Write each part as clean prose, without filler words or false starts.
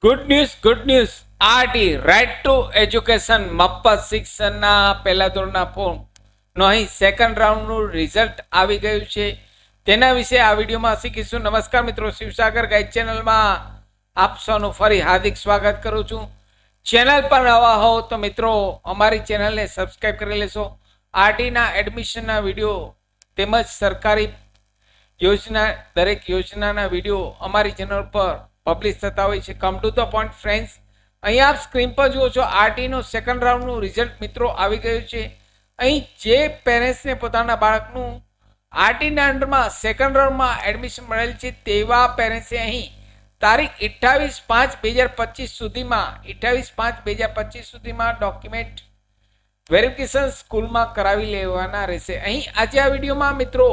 Good news RT right to education મફત શિક્ષણના પહેલા ધોરણના ફોર્મનો અહીં સેકન્ડ રાઉન્ડનું રિઝલ્ટ આવી ગયું છે. તેના વિશે આ વિડીયોમાં શીખીશું. નમસ્કાર મિત્રો, શિવસાગર ગાઈડ ચેનલમાં આપ સૌનું ફરી હાર્દિક સ્વાગત કરું છું. ચેનલ પર નવા હો તો મિત્રો અમારી ચેનલને સબસ્ક્રાઈબ કરી લેશો. આરટીના એડમિશનના વિડીયો તેમજ સરકારી યોજના દરેક યોજનાના વિડીયો અમારી ચેનલ પર પબ્લિશ થતા હોય છે. Come to the point friends, અહીં આપ સ્ક્રીન પર જુઓ છો આરટીનો સેકન્ડ રાઉન્ડનું રિઝલ્ટ મિત્રો આવી ગયું છે. અહીં જે પેરેન્ટ્સને પોતાના બાળકનું આરટીના અંડરમાં સેકન્ડ રાઉન્ડમાં એડમિશન મળેલ છે તેવા પેરેન્ટ્સે અહીં તારીખ 28/5/2025 સુધીમાં 28/5/2025 સુધીમાં ડોક્યુમેન્ટ વેરિફિકેશન સ્કૂલમાં કરાવી લેવાના રહેશે. અહીં આજે આ વિડીયોમાં મિત્રો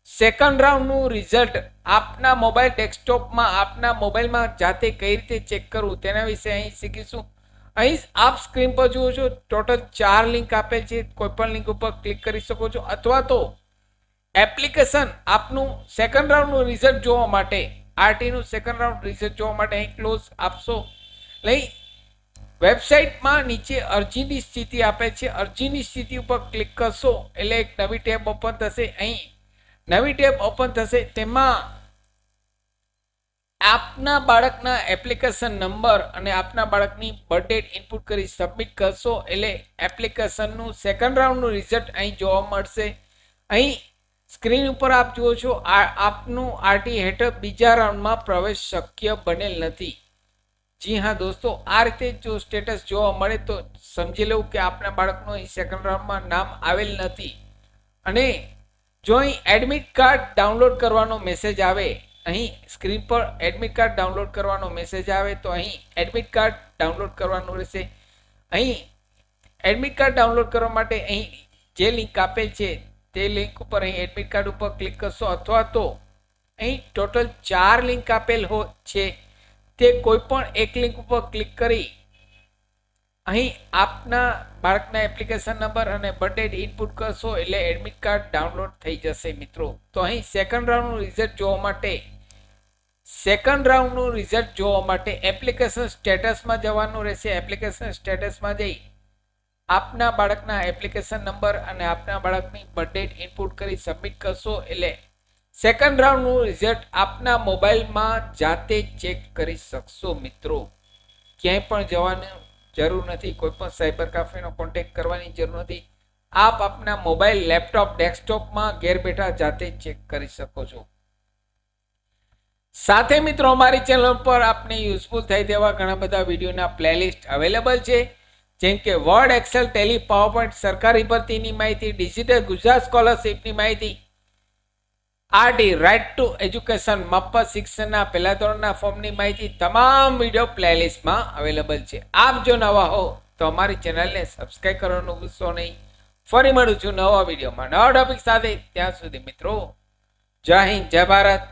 સેકન્ડ રાઉન્ડનું રિઝલ્ટ આપના મોબાઈલ ડેસ્કટોપમાં આપના મોબાઈલમાં જાતે કઈ રીતે ચેક કરવું તેના વિશે અહીં શીખીશું. અહીં આપ સ્ક્રીન પર જુઓ છો ટોટલ 4 લિંક આપેલ છે. કોઈ પણ લિંક ઉપર ક્લિક કરી શકો છો અથવા તો એપ્લિકેશન આપનું સેકન્ડ રાઉન્ડનું રિઝલ્ટ જોવા માટે આરટીનું સેકન્ડ રાઉન્ડ રિઝલ્ટ જોવા માટે અહીં ક્લોઝ આપશો. લઈ વેબસાઇટમાં નીચે અરજીની સ્થિતિ આપેલ છે. અરજીની સ્થિતિ ઉપર ક્લિક કરશો એટલે એક નવી ટેબ ઓપન થશે. અહીં નવી ટેબ ઓપન થશે, તેમાં આપના બાળકના એપ્લિકેશન નંબર અને આપના બાળકની બર્થ ડેટ ઇનપુટ કરી સબમિટ કરશો એટલે એપ્લિકેશનનું સેકન્ડ રાઉન્ડનું રિઝલ્ટ અહીં જોવા મળશે. અહીં સ્ક્રીન ઉપર આપ જુઓ છો આપનું આરટી હેઠળ બીજા રાઉન્ડમાં પ્રવેશ શક્ય બનેલ નથી. જી હા દોસ્તો, આ રીતે જો સ્ટેટસ જોવા મળે તો સમજી લેવું કે આપના બાળકનું અહીં સેકન્ડ રાઉન્ડમાં નામ આવેલ નથી. અને જો અહીં એડમિટ કાર્ડ ડાઉનલોડ કરવાનો મેસેજ આવે, અહીં સ્ક્રીન પર એડમિટ કાર્ડ ડાઉનલોડ કરવાનો મેસેજ આવે તો અહીં એડમિટ કાર્ડ ડાઉનલોડ કરવાનું રહેશે. અહીં એડમિટ કાર્ડ ડાઉનલોડ કરવા માટે અહીં જે લિંક આપેલ છે તે લિંક ઉપર અહીં એડમિટ કાર્ડ ઉપર ક્લિક કરશો અથવા તો અહીં ટોટલ 4 લિંક આપેલ છે તે કોઈ પણ એક લિંક ઉપર ક્લિક કરી અહીં આપના બાળકના એપ્લિકેશન નંબર અને બર્થ ડેટ ઇનપુટ કરશો એટલે એડમિટ કાર્ડ ડાઉનલોડ થઈ જશે મિત્રો. તો અહીં સેકન્ડ રાઉન્ડનું રિઝલ્ટ જોવા માટે એપ્લિકેશન સ્ટેટસમાં જવાનું રહેશે. એપ્લિકેશન સ્ટેટસમાં જઈ આપના બાળકના એપ્લિકેશન નંબર અને આપના બાળકની બર્થ ડેટ ઇનપુટ કરી સબમિટ કરશો એટલે સેકન્ડ રાઉન્ડનું રિઝલ્ટ આપના મોબાઈલમાં જાતે ચેક કરી શકશો મિત્રો. ક્યાંય પણ જવાનું જરૂર નથી, કોઈ પણ સાયબર કાફેનો કોન્ટેક્ટ કરવાની જરૂર નથી. આપ આપના મોબાઈલ, લેપટોપ, ડેસ્કટોપમાં ઘેર બેઠા જાતે ચેક કરી શકો છો. સાથે મિત્રો અમારી ચેનલ પર આપને યુઝફુલ થઈ તેવા ઘણા બધા વિડીયોના પ્લેલિસ્ટ અવેલેબલ છે, જેમ કે વર્ડ, એક્સેલ, ટેલી, પાવરપોઈન્ટ, સરકારી ભરતીની માહિતી, ડિજિટલ ગુજરાત સ્કોલરશિપની માહિતી, આરટી રાઇટ ટુ એજ્યુકેશન મફત શિક્ષણના પહેલા ધોરણના ફોર્મની માહિતી તમામ વિડીયો પ્લેલિસ્ટમાં અવેલેબલ છે. આપ જો નવા હો તો અમારી ચેનલને સબસ્ક્રાઈબ કરવાનું ભૂલશો નહીં. ફરી મળું છું નવા વિડીયોમાં નવા ટોપિક સાથે. ત્યાં સુધી મિત્રો જય હિન્દ, જય ભારત.